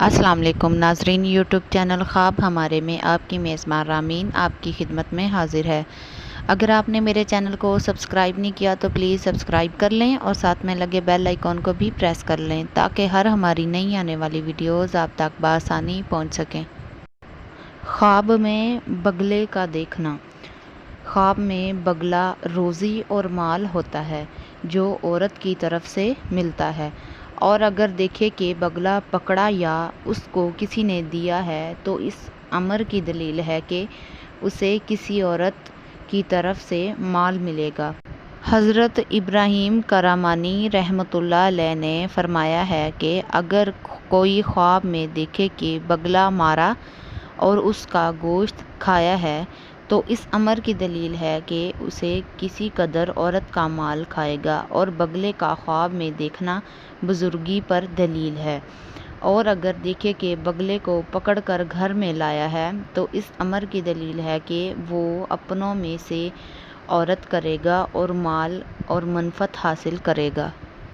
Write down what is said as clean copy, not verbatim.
السلام علیکم ناظرین، یوٹیوب چینل خواب ہمارے میں آپ کی میزبان رامین آپ کی خدمت میں حاضر ہے۔ اگر آپ نے میرے چینل کو سبسکرائب نہیں کیا تو پلیز سبسکرائب کر لیں اور ساتھ میں لگے بیل آئیکن کو بھی پریس کر لیں تاکہ ہر ہماری نئی آنے والی ویڈیوز آپ تک بآسانی پہنچ سکیں۔ خواب میں بگلے کا دیکھنا۔ خواب میں بگلا روزی اور مال ہوتا ہے جو عورت کی طرف سے ملتا ہے، اور اگر دیکھے کہ بگلا پکڑا یا اس کو کسی نے دیا ہے تو اس امر کی دلیل ہے کہ اسے کسی عورت کی طرف سے مال ملے گا۔ حضرت ابراہیم کرامانی رحمۃ اللہ علیہ نے فرمایا ہے کہ اگر کوئی خواب میں دیکھے کہ بگلا مارا اور اس کا گوشت کھایا ہے تو اس امر کی دلیل ہے کہ اسے کسی قدر عورت کا مال کھائے گا، اور بگلے کا خواب میں دیکھنا بزرگی پر دلیل ہے۔ اور اگر دیکھے کہ بگلے کو پکڑ کر گھر میں لایا ہے تو اس امر کی دلیل ہے کہ وہ اپنوں میں سے عورت کرے گا اور مال اور منفعت حاصل کرے گا۔